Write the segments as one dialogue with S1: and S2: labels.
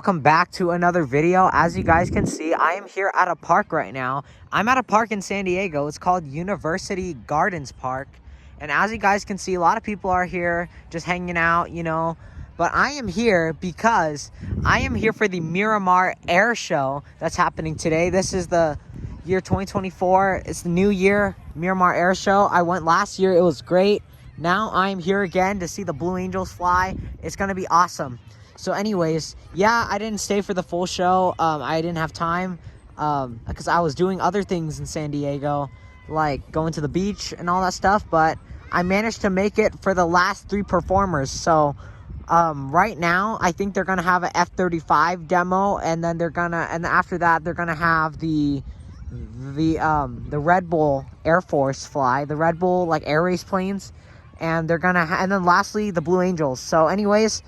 S1: welcome back to another video. As you guys can see, I am here at a park right now. I'm at a park in San Diego. It's called University Gardens Park. And as you guys can see, a lot of people are here just hanging out, you know. But I am here because I am here for the Miramar Airshow that's happening today. This is the year 2024. It's the new year, Miramar Airshow. I went last year. It was great. Now I am here again to see the Blue Angels fly. It's going to be awesome. So anyways, yeah, I didn't stay for the full show. I didn't have time because I was doing other things in San Diego, like going to the beach and all that stuff. But I managed to make it for the last 3 performers. So right now, I think they're gonna have an F-35 demo, and then after that, they're gonna have the Red Bull Air Force fly, the Red Bull like air race planes, and they're gonna and then lastly the Blue Angels. So anyways,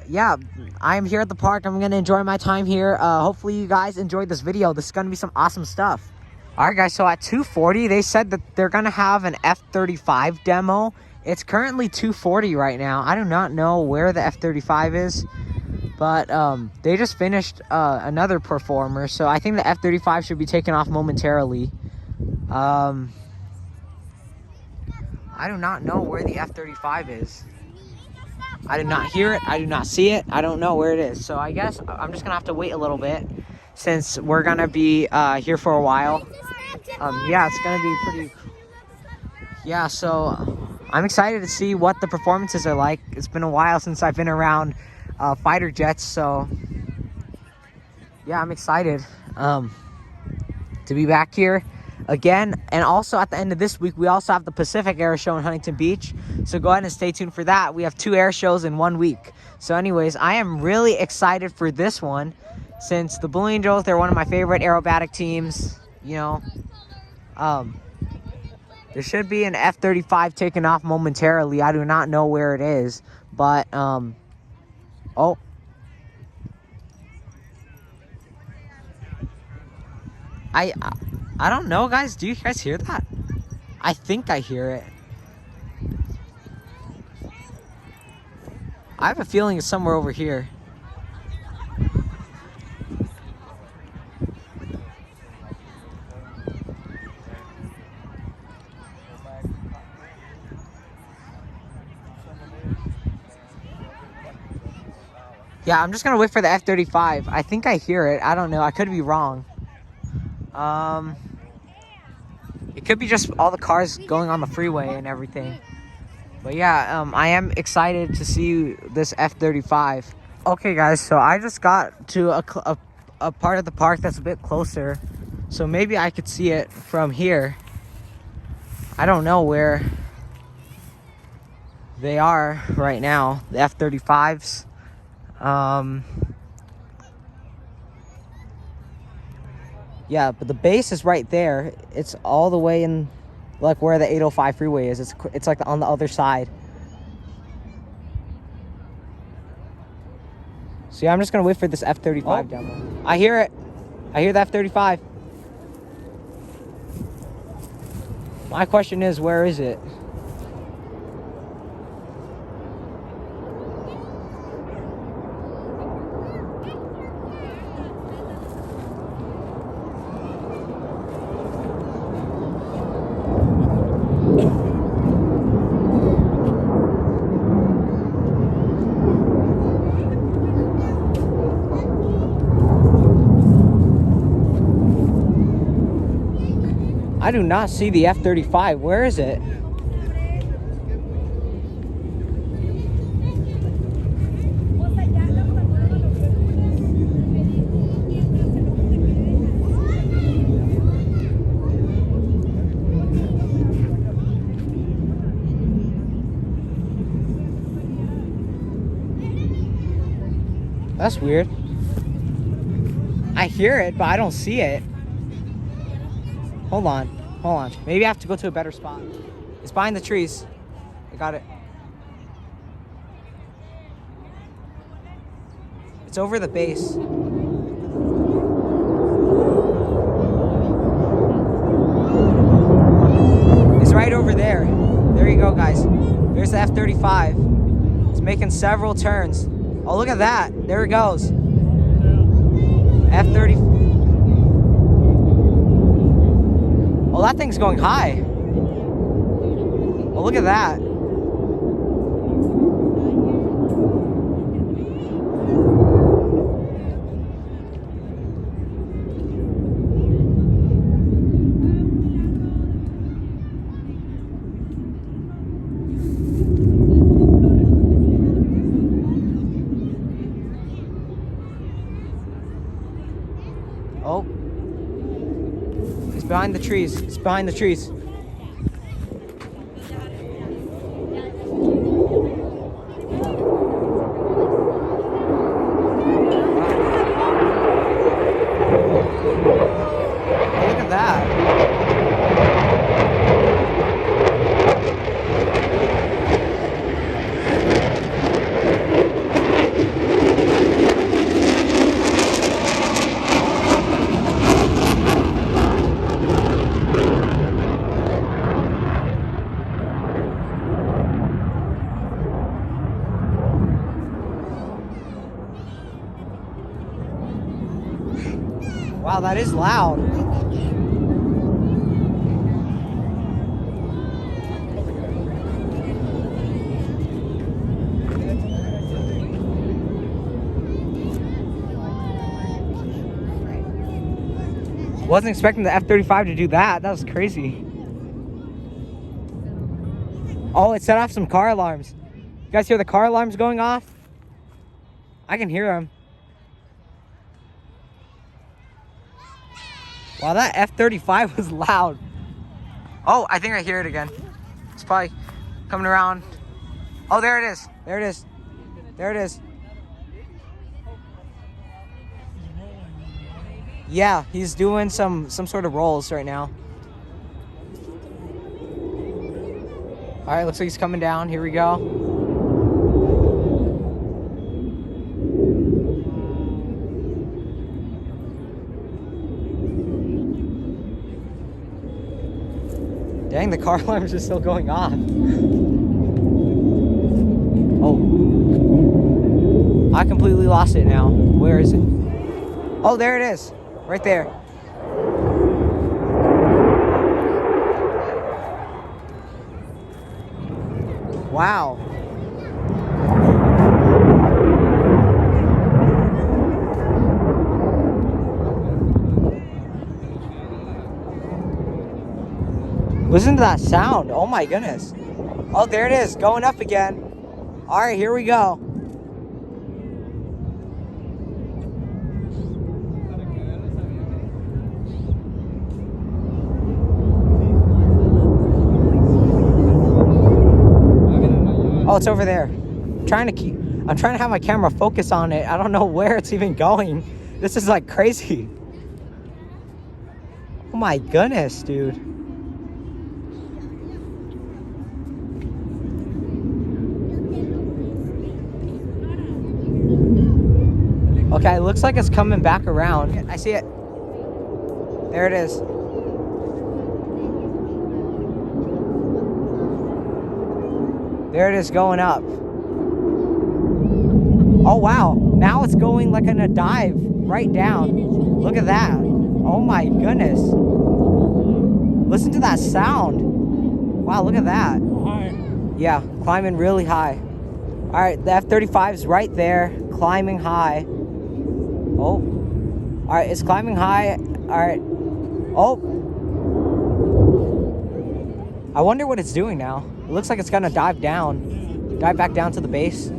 S1: yeah, I am here at the park. I'm gonna enjoy my time here. Hopefully you guys enjoyed this video. This is gonna be some awesome stuff. All right guys, so at 2:40 they said that they're gonna have an F-35 demo. It's currently 2:40 right now. I do not know where the F-35 is, but they just finished another performer, so I think the F-35 should be taken off momentarily. I do not know where the F-35 is. I did not hear it. I do not see it. I don't know where it is. So I guess I'm just going to have to wait a little bit since we're going to be here for a while. Yeah, it's going to be pretty... Yeah, so I'm excited to see what the performances are like. It's been a while since I've been around fighter jets, so... Yeah, I'm excited to be back here again. And also at the end of this week, we also have the Pacific Air Show in Huntington Beach. So go ahead and stay tuned for that. We have 2 air shows in 1 week. So anyways, I am really excited for this one since the Blue Angels, they're one of my favorite aerobatic teams, you know. There should be an F-35 taken off momentarily. I do not know where it is, but oh. I don't know, guys. Do you guys hear that? I think I hear it. I have a feeling it's somewhere over here. Yeah, I'm just gonna wait for the F-35. I think I hear it. I don't know. I could be wrong. It could be just all the cars going on the freeway and everything. But yeah, I am excited to see this F-35. Okay guys, so I just got to a part of the park that's a bit closer. So maybe I could see it from here. I don't know where they are right now, the F-35s. Yeah, but the base is right there. It's all the way in, like, where the 805 freeway is. It's like on the other side. So yeah, I'm just gonna wait for this F-35 demo. I hear it. I hear the F-35. My question is, where is it? I do not see the F-35. Where is it? That's weird. I hear it, but I don't see it. Hold on. Hold on. Maybe I have to go to a better spot. It's behind the trees. I got it. It's over the base. It's right over there. There you go, guys. There's the F-35. It's making several turns. Oh, look at that. There it goes. F-30. Oh, that thing's going high. Oh, look at that. Oh. It's behind the trees. It's behind the trees. Look at that. Wow, that is loud. Wasn't expecting the F-35 to do that. That was crazy. Oh, it set off some car alarms. You guys hear the car alarms going off? I can hear them. Wow, that F-35 was loud. Oh, I think I hear it again. It's probably coming around. Oh, there it is. There it is. There it is. Yeah, he's doing some sort of rolls right now. All right, looks like he's coming down. Here we go. Dang, the car alarms are still going off. Oh. I completely lost it now. Where is it? Oh, there it is. Right there. Wow. Listen to that sound. Oh my goodness. Oh, there it is. Going up again. All right, here we go. Oh, it's over there. I'm trying to have my camera focus on it. I don't know where it's even going. This is like crazy. Oh my goodness, dude. Okay, it looks like it's coming back around. I see it. There it is. There it is going up. Oh wow, now it's going like in a dive right down. Look at that. Oh my goodness. Listen to that sound. Wow, look at that.
S2: High.
S1: Yeah, climbing really high. All right, the F-35 is right there, climbing high. Oh, all right, it's climbing high. All right. Oh. I wonder what it's doing now. It looks like it's gonna dive down. Dive back down to the base.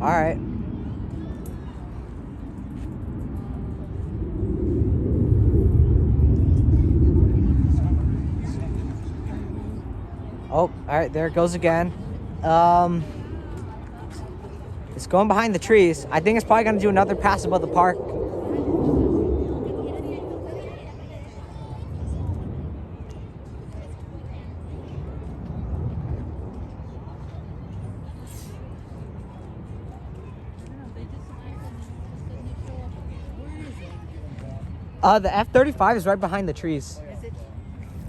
S1: All right. Oh, all right, there it goes again. It's going behind the trees. I think it's probably gonna do another pass above the park. The F-35 is right behind the trees.
S2: Is it?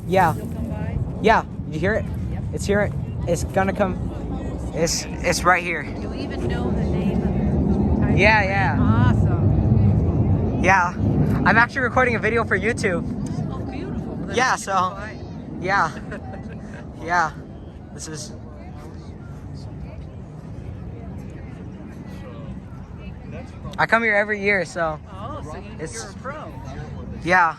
S1: Yeah.
S2: You'll come by?
S1: Yeah. You hear it?
S2: Yep.
S1: It's here. It's gonna come. It's right here.
S2: You even know the name of the type
S1: Yeah,
S2: of
S1: yeah.
S2: Awesome.
S1: Yeah. I'm actually recording a video for YouTube.
S2: Oh, beautiful. Well,
S1: Yeah,
S2: you
S1: so-
S2: can buy it.
S1: Yeah. Yeah. This is. I come here every year, so
S2: Oh, so
S1: It's-
S2: you're a pro.
S1: yeah.